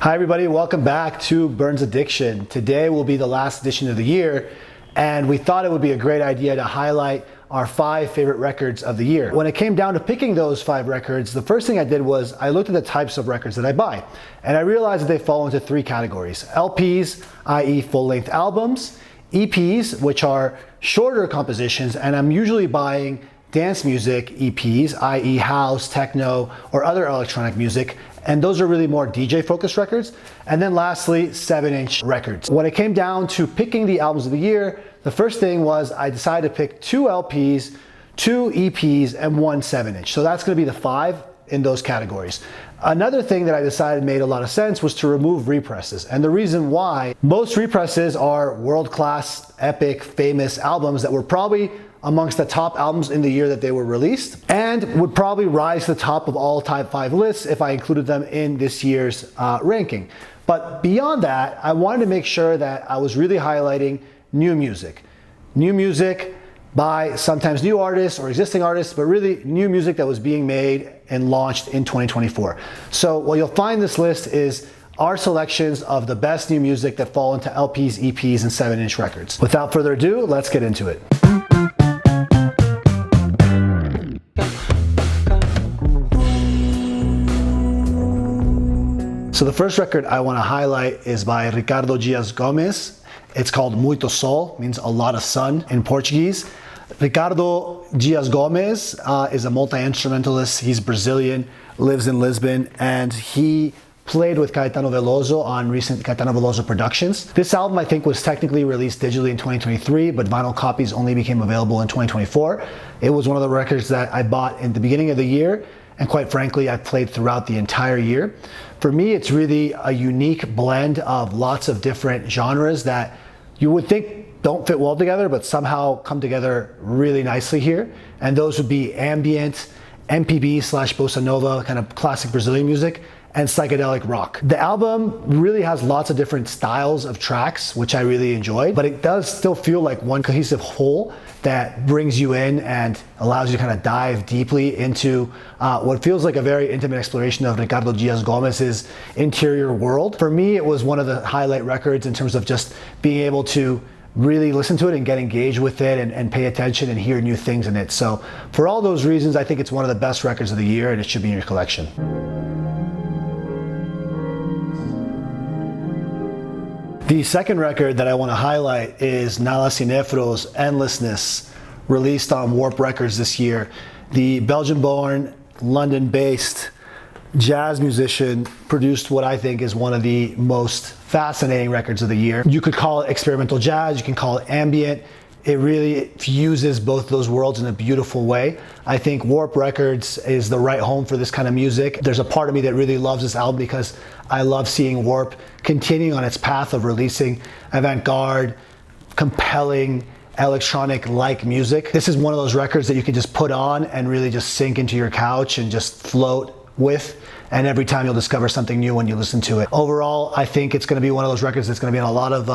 Hi everybody, welcome back to Burns Addiction. Today will be the last edition of the year, and we thought it would be a great idea to highlight our 5 favorite records of the year. When it came down to picking those 5 records, the first thing I did was I looked at the types of records that I buy, and I realized that they fall into 3 categories. LPs, i.e. full-length albums, EPs, which are shorter compositions, and I'm usually buying dance music EPs, i.e. house, techno, or other electronic music, and those are really more DJ focused records. And then lastly, 7-inch records. When it came down to picking the albums of the year, the first thing was I decided to pick 2 LPs, 2 EPs, and 1 7-inch. So that's gonna be the 5 in those categories. Another thing that I decided made a lot of sense was to remove represses. And the reason why, most represses are world-class, epic, famous albums that were probably amongst the top albums in the year that they were released, and would probably rise to the top of all top 5 lists if I included them in this year's ranking. But beyond that, I wanted to make sure that I was really highlighting new music. New music by sometimes new artists or existing artists, but really new music that was being made and launched in 2024. So what you'll find this list is our selections of the best new music that fall into LPs, EPs, and 7-inch records. Without further ado, let's get into it. So the first record I want to highlight is by Ricardo Gomes. It's called Muito Soul, means a lot of sun in Portuguese. Ricardo Gomes is a multi-instrumentalist. He's Brazilian, lives in Lisbon, and he played with Caetano Veloso on recent Caetano Veloso productions. This album, I think, was technically released digitally in 2023, but vinyl copies only became available in 2024. It was one of the records that I bought in the beginning of the year, and quite frankly, I played throughout the entire year. For me, it's really a unique blend of lots of different genres that you would think don't fit well together, but somehow come together really nicely here. And those would be ambient, MPB/bossa nova, kind of classic Brazilian music, and psychedelic rock. The album really has lots of different styles of tracks, which I really enjoyed, but it does still feel like one cohesive whole that brings you in and allows you to kind of dive deeply into what feels like a very intimate exploration of Ricardo Gomes's interior world. For me, it was one of the highlight records in terms of just being able to really listen to it and get engaged with it and pay attention and hear new things in it. So for all those reasons, I think it's one of the best records of the year and it should be in your collection. The second record that I want to highlight is Nala Sinephro's Endlessness, released on Warp Records this year. The Belgian-born, London-based jazz musician produced what I think is one of the most fascinating records of the year. You could call it experimental jazz, you can call it ambient. It really fuses both those worlds in a beautiful way. I think Warp Records is the right home for this kind of music. There's a part of me that really loves this album because I love seeing Warp continuing on its path of releasing avant-garde, compelling, electronic-like music. This is one of those records that you can just put on and really just sink into your couch and just float with, and every time you'll discover something new when you listen to it. Overall, I think it's going to be one of those records that's going to be on a lot of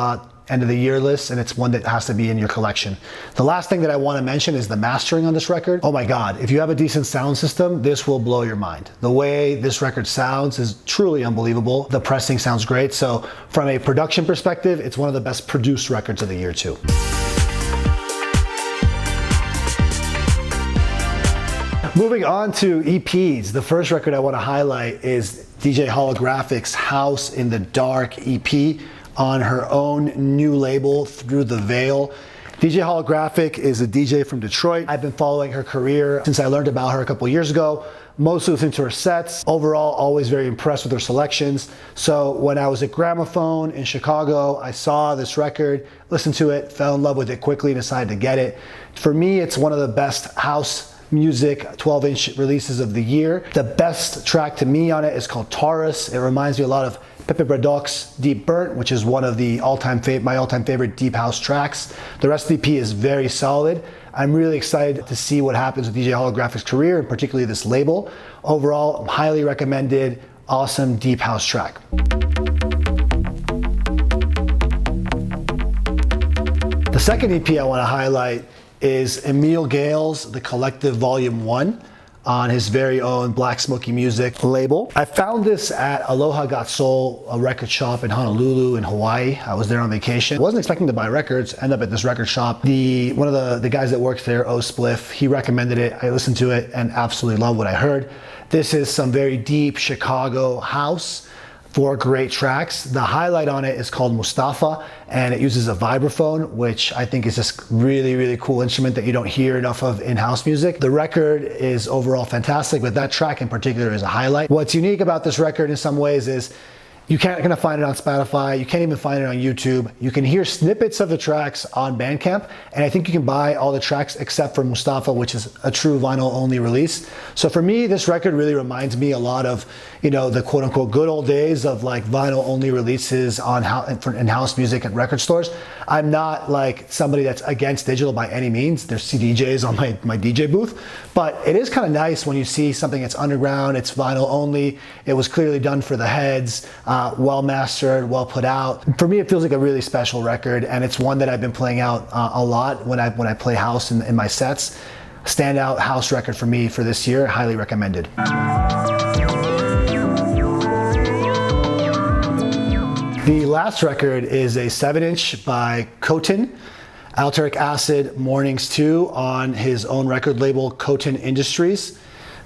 end of the year lists, and it's one that has to be in your collection. The last thing that I want to mention is the mastering on this record. Oh my God, if you have a decent sound system, this will blow your mind. The way this record sounds is truly unbelievable. The pressing sounds great. So from a production perspective, it's one of the best produced records of the year too. Moving on to EPs, the first record I want to highlight is DJ Holographic's House in the Dark EP on her own new label, Through the Veil. DJ Holographic is a DJ from Detroit. I've been following her career since I learned about her a couple years ago, mostly listening to her sets. Overall, always very impressed with her selections. So when I was at Gramophone in Chicago, I saw this record, listened to it, fell in love with it quickly, and decided to get it. For me, it's one of the best house music 12-inch releases of the year. The best track to me on it is called Taurus. It reminds me a lot of Pepe Braddock's Deep Burnt, which is one of the my all-time favorite deep house tracks. The rest of the EP is very solid. I'm really excited to see what happens with DJ Holographic's career, and particularly this label. Overall, highly recommended, awesome deep house track. The second EP I want to highlight is Emile Gayles, The Collective Volume 1. on his very own Black Smokey Music label. I found this at Aloha Got Soul, a record shop in Honolulu in Hawaii. I was there on vacation. Wasn't expecting to buy records, end up at this record shop. One of the guys that works there, O Spliff, he recommended it. I listened to it and absolutely loved what I heard. This is some very deep Chicago house. 4 great tracks. The highlight on it is called Mustafa, and it uses a vibraphone, which I think is just really, really cool instrument that you don't hear enough of in house music. The record is overall fantastic, but that track in particular is a highlight. What's unique about this record in some ways is you can't gonna find it on Spotify. You can't even find it on YouTube. You can hear snippets of the tracks on Bandcamp, and I think you can buy all the tracks except for Mustafa, which is a true vinyl only release. So for me, this record really reminds me a lot of, you know, the quote unquote good old days of like vinyl only releases in house music at record stores. I'm not like somebody that's against digital by any means. There's CDJs on my DJ booth, but it is kind of nice when you see something that's underground, it's vinyl only, it was clearly done for the heads, well mastered, well put out. For me, it feels like a really special record, and it's one that I've been playing out a lot when I play house in my sets. Standout house record for me for this year, highly recommended. The last record is a 7-inch by Coten, Alterac Acid Mornings 2 on his own record label, Coten Industries.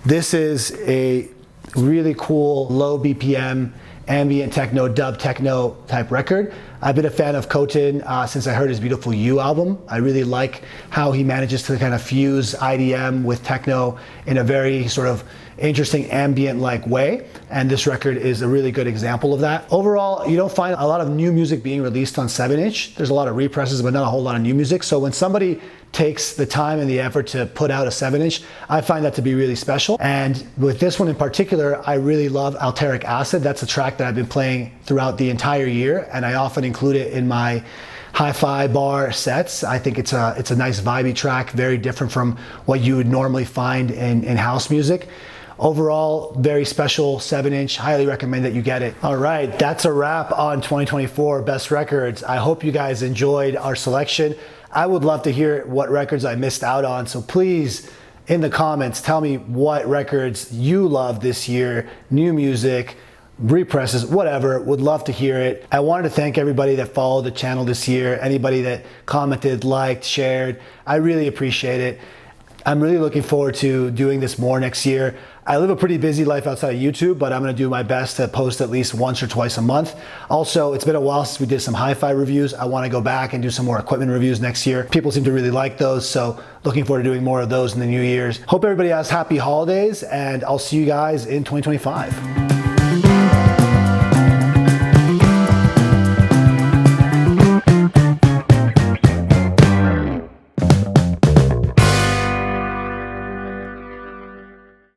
This is a really cool, low BPM, ambient techno, dub techno type record. I've been a fan of Khotin since I heard his Beautiful You album. I really like how he manages to kind of fuse IDM with techno in a very sort of interesting ambient-like way, and this record is a really good example of that. Overall, you don't find a lot of new music being released on 7-inch. There's a lot of represses, but not a whole lot of new music. So when somebody takes the time and the effort to put out a 7-inch, I find that to be really special. And with this one in particular, I really love Alterac Acid. That's a track that I've been playing throughout the entire year, and I often include it in my hi-fi bar sets. I think it's a nice vibey track, very different from what you would normally find in house music. Overall, very special 7-inch, highly recommend that you get it. All right, that's a wrap on 2024 Best Records. I hope you guys enjoyed our selection. I would love to hear what records I missed out on, so please, in the comments, tell me what records you love this year, new music, represses, whatever, would love to hear it. I wanted to thank everybody that followed the channel this year, anybody that commented, liked, shared. I really appreciate it. I'm really looking forward to doing this more next year. I live a pretty busy life outside of YouTube, but I'm gonna do my best to post at least once or twice a month. Also, it's been a while since we did some hi-fi reviews. I wanna go back and do some more equipment reviews next year. People seem to really like those, so looking forward to doing more of those in the new years. Hope everybody has happy holidays, and I'll see you guys in 2025.